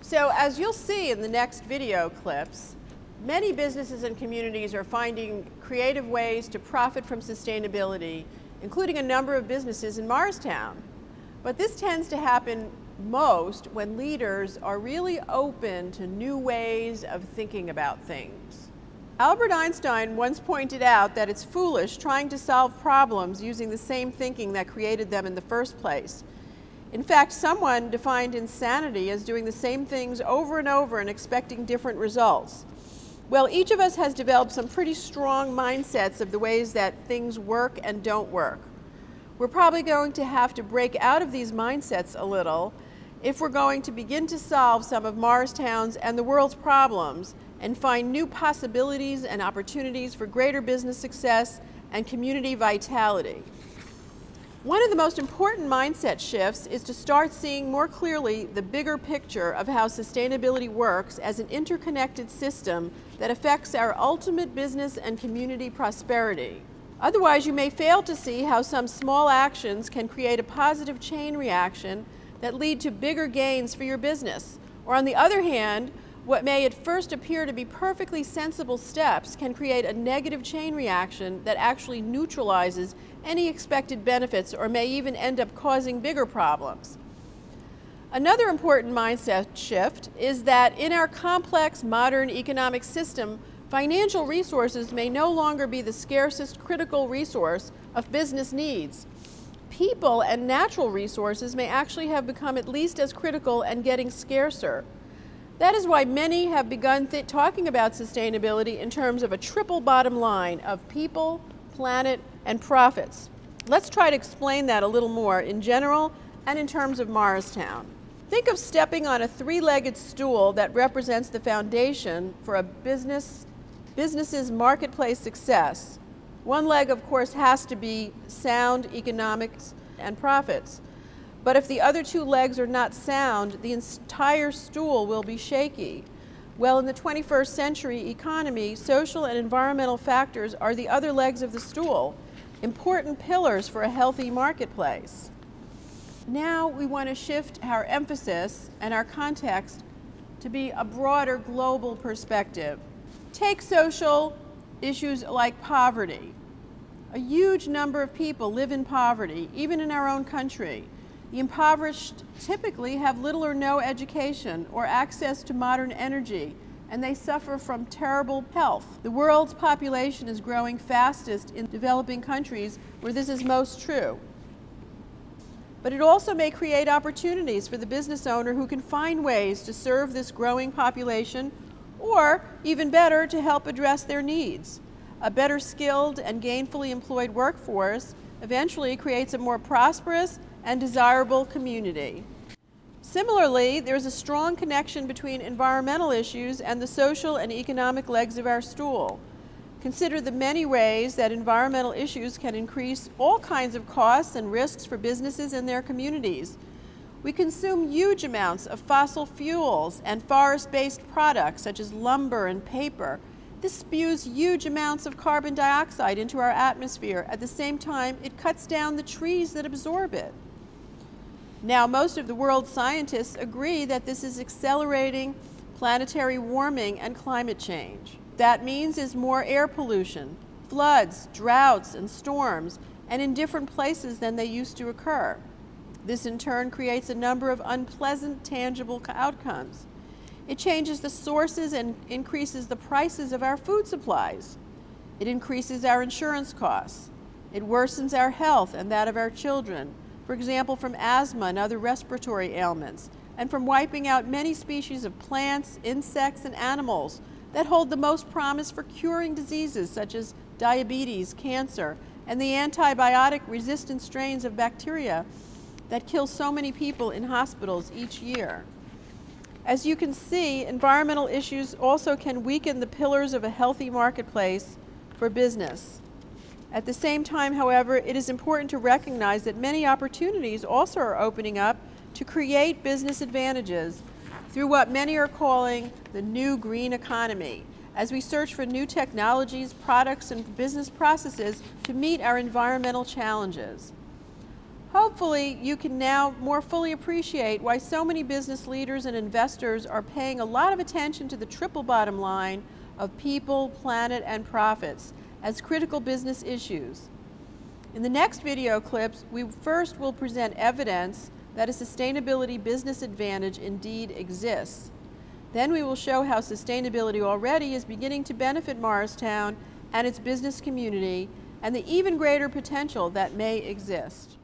So as you'll see in the next video clips, many businesses and communities are finding creative ways to profit from sustainability, including a number of businesses in Morristown. But this tends to happen most when leaders are really open to new ways of thinking about things. Albert Einstein once pointed out that it's foolish trying to solve problems using the same thinking that created them in the first place. In fact, someone defined insanity as doing the same things over and over and expecting different results. Well, each of us has developed some pretty strong mindsets of the ways that things work and don't work. We're probably going to have to break out of these mindsets a little if we're going to begin to solve some of Morristown's and the world's problems and find new possibilities and opportunities for greater business success and community vitality. One of the most important mindset shifts is to start seeing more clearly the bigger picture of how sustainability works as an interconnected system that affects our ultimate business and community prosperity. Otherwise, you may fail to see how some small actions can create a positive chain reaction that lead to bigger gains for your business. Or on the other hand, what may at first appear to be perfectly sensible steps can create a negative chain reaction that actually neutralizes any expected benefits or may even end up causing bigger problems. Another important mindset shift is that in our complex modern economic system, financial resources may no longer be the scarcest critical resource of business needs. People and natural resources may actually have become at least as critical and getting scarcer. That is why many have begun talking about sustainability in terms of a triple bottom line of people, planet, and profits. Let's try to explain that a little more in general and in terms of Morristown. Think of stepping on a three-legged stool that represents the foundation for a business's marketplace success. One leg, of course, has to be sound economics and profits. But if the other two legs are not sound, the entire stool will be shaky. Well, in the 21st century economy, social and environmental factors are the other legs of the stool, important pillars for a healthy marketplace. Now we want to shift our emphasis and our context to be a broader global perspective. Take social issues like poverty. A huge number of people live in poverty, even in our own country. The impoverished typically have little or no education or access to modern energy, and they suffer from terrible health. The world's population is growing fastest in developing countries where this is most true. But it also may create opportunities for the business owner who can find ways to serve this growing population, or even better, to help address their needs. A better skilled and gainfully employed workforce eventually creates a more prosperous and desirable community. Similarly, there is a strong connection between environmental issues and the social and economic legs of our stool. Consider the many ways that environmental issues can increase all kinds of costs and risks for businesses and their communities. We consume huge amounts of fossil fuels and forest-based products such as lumber and paper. This spews huge amounts of carbon dioxide into our atmosphere. At the same time, it cuts down the trees that absorb it. Now, most of the world's scientists agree that this is accelerating planetary warming and climate change. That means is more air pollution, floods, droughts, and storms, and in different places than they used to occur. This in turn creates a number of unpleasant, tangible outcomes. It changes the sources and increases the prices of our food supplies. It increases our insurance costs. It worsens our health and that of our children, for example, from asthma and other respiratory ailments, and from wiping out many species of plants, insects, and animals that hold the most promise for curing diseases such as diabetes, cancer, and the antibiotic-resistant strains of bacteria that kill so many people in hospitals each year. As you can see, environmental issues also can weaken the pillars of a healthy marketplace for business. At the same time, however, it is important to recognize that many opportunities also are opening up to create business advantages through what many are calling the new green economy, as we search for new technologies, products, and business processes to meet our environmental challenges. Hopefully, you can now more fully appreciate why so many business leaders and investors are paying a lot of attention to the triple bottom line of people, planet, and profits as critical business issues. In the next video clips, we first will present evidence that a sustainability business advantage indeed exists. Then we will show how sustainability already is beginning to benefit Morristown and its business community, and the even greater potential that may exist.